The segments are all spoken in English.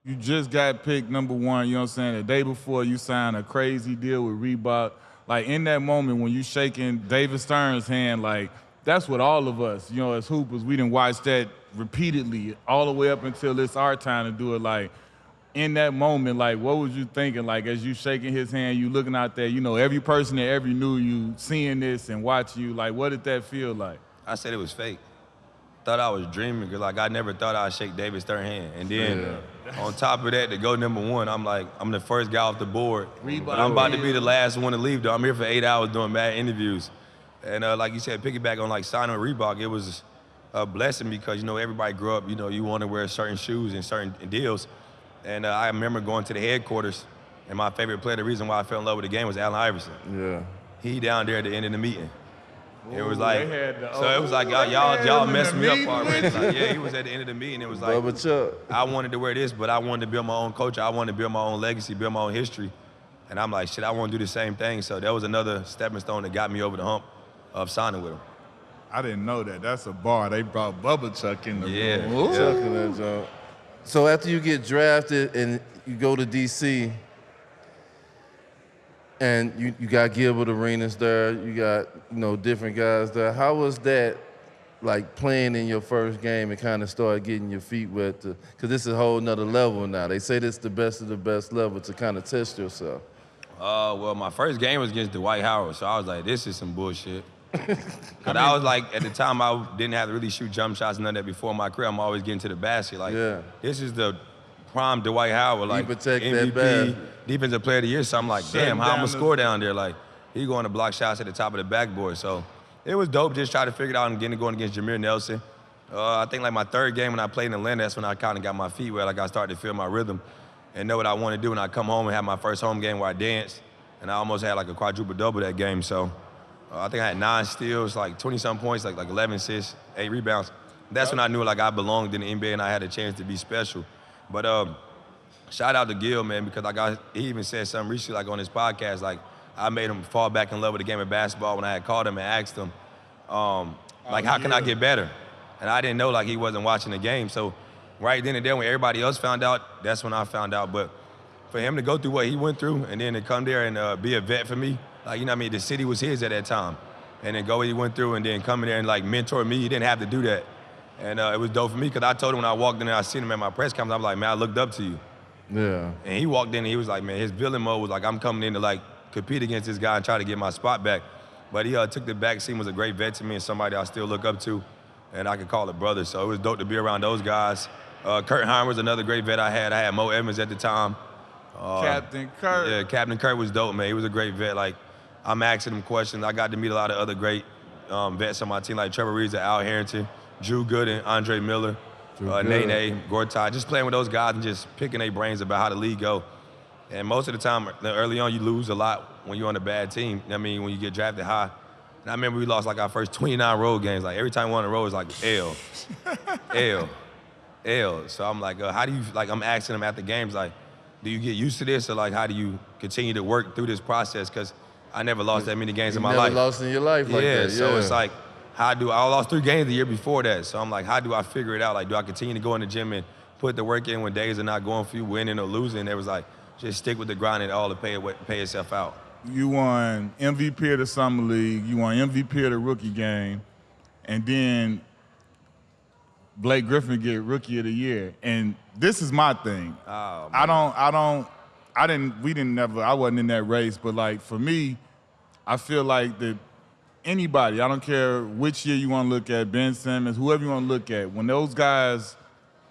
You just got picked #1, you know what I'm saying? The day before you signed a crazy deal with Reebok. Like in that moment when you shaking David Stern's hand, like that's what all of us, as hoopers, we didn't watch that repeatedly all the way up until it's our time to do it. Like in that moment, like what was you thinking? Like as you shaking his hand, you looking out there, every person that ever knew you seeing this and watching you, like what did that feel like? I said it was fake. Thought I was dreaming because like I never thought I'd shake David Stern hand. And then on top of that, to go #1, I'm like, I'm the first guy off the board. But I'm about to be the last one to leave though. I'm here for 8 hours doing mad interviews. And like you said, piggyback on like signing with Reebok, it was a blessing because, everybody grew up, you want to wear certain shoes and certain deals. And I remember going to the headquarters and my favorite player, the reason why I fell in love with the game was Allen Iverson. Yeah. He down there at the end of the meeting. It was Ooh, like, so it was like y'all messed me up already. Like, yeah, he was at the end of the meeting. It was like, Bubba Chuck. I wanted to wear this, but I wanted to build my own culture. I wanted to build my own legacy, build my own history. And I'm like, shit, I want to do the same thing. So that was another stepping stone that got me over the hump of signing with him. I didn't know that. That's a bar. They brought Bubba Chuck in the room. Ooh. Chuck in that joint. So after you get drafted and you go to DC, and you got Gilbert Arenas there, you got, different guys there. How was that, like, playing in your first game and kind of start getting your feet wet? Because this is a whole nother level now. They say this is the best of the best level to kind of test yourself. Well, my first game was against Dwight Howard, so I was like, this is some bullshit. Because I was like, at the time, I didn't have to really shoot jump shots, none of that before my career. I'm always getting to the basket. Like, this is the prime Dwight Howard, like MVP, defensive player of the year. So I'm like, damn, how I'm gonna score down there? Like, he going to block shots at the top of the backboard. So it was dope just trying to figure it out and going against Jameer Nelson. I think like my third game when I played in Atlanta, that's when I kind of got my feet wet. Like I started to feel my rhythm and know what I want to do. And I come home and have my first home game where I danced. And I almost had like a quadruple double that game. So I think I had 9 steals, like 20-something points, like 11 assists, 8 rebounds. That's when I knew like I belonged in the NBA and I had a chance to be special. But shout out to Gil, man, because he even said something recently, like on his podcast, like I made him fall back in love with the game of basketball when I had called him and asked him, how can I get better? And I didn't know like he wasn't watching the game. So right then and there when everybody else found out, that's when I found out. But for him to go through what he went through and then to come there and be a vet for me, like, you know what I mean, the city was his at that time. And then go what he went through and then come in there and like mentor me, he didn't have to do that. And it was dope for me because I told him when I walked in there, I seen him at my press conference, I'm like, man, I looked up to you. Yeah. And he walked in and he was like, man, his villain mode was like, I'm coming in to like compete against this guy and try to get my spot back. But he took the back seat, was a great vet to me and somebody I still look up to and I could call a brother. So it was dope to be around those guys. Kurt Hine was another great vet I had. I had Mo Evans at the time. Captain Kurt. Yeah, Captain Kurt was dope, man. He was a great vet. Like, I'm asking him questions. I got to meet a lot of other great vets on my team, like Trevor Reeves, Al Harrington, Drew Gooden, Andre Miller, Nene, Gortai, just playing with those guys and just picking their brains about how the league go. And most of the time, early on, you lose a lot when you're on a bad team. I mean, when you get drafted high. And I remember we lost like our first 29 road games. Like every time we won a road, it was like L, L, L. So I'm like, how do you, like I'm asking them after games, like, do you get used to this or like how do you continue to work through this process? Because I never lost that many games in my life. Never lost in your life like that. Yeah, so it's like, I lost 3 games the year before that. So I'm like, how do I figure it out? Like, do I continue to go in the gym and put the work in when days are not going for you, winning or losing? It was like, just stick with the grind and all to pay itself out. You won MVP of the Summer League, you won MVP of the rookie game, and then Blake Griffin get Rookie of the Year. And this is my thing. Oh, I wasn't in that race, but like for me, I feel like that anybody, I don't care which year you want to look at, Ben Simmons, whoever you want to look at, when those guys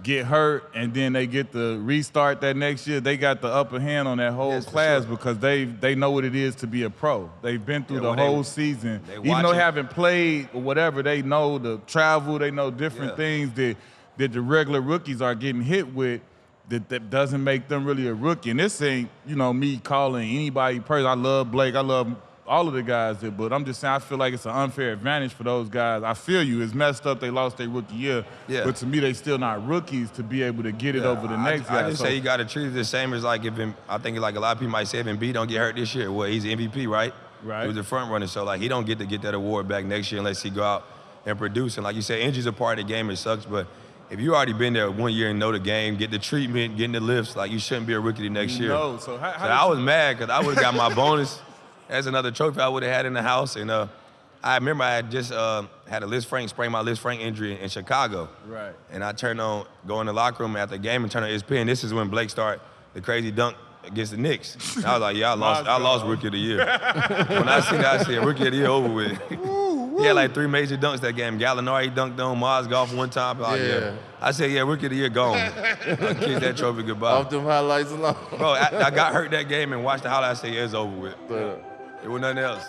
get hurt and then they get to restart that next year, they got the upper hand on that whole class because they know what it is to be a pro. They've been through the whole season. Even though they haven't played or whatever, they know the travel, they know different things that the regular rookies are getting hit with that doesn't make them really a rookie. And this ain't, me calling anybody person. I love Blake, I love all of the guys there, but I'm just saying I feel like it's an unfair advantage for those guys. I feel you. It's messed up they lost their rookie year, but to me they still not rookies to be able to get it over the next guy. I just say you got to treat it the same as like I think like a lot of people might say if Embiid don't get hurt this year, well, he's MVP, right? Right. He was the front runner, so like he don't get to get that award back next year unless he go out and produce. And like you said, injuries are part of the game. It sucks, but if you already been there 1 year and know the game, get the treatment, getting the lifts, like you shouldn't be a rookie the next year. No, so how I was mad because I would have got my bonus. That's another trophy I would have had in the house. And I remember I had just had a Liz Frank, sprained my Liz Frank injury in Chicago. Right. And I turned on, go in the locker room after the game and turn on ESPN. This is when Blake started the crazy dunk against the Knicks. And I was like, yeah, I lost Rookie of the Year. When I seen that, I said, Rookie of the Year over with. He had like 3 major dunks that game. Gallinari dunked on Mozgov one time. I said, yeah, Rookie of the Year gone. I kissed that trophy goodbye. Off them highlights alone. Bro, I got hurt that game and watched the highlights. I said, yeah, it's over with. It was nothing else.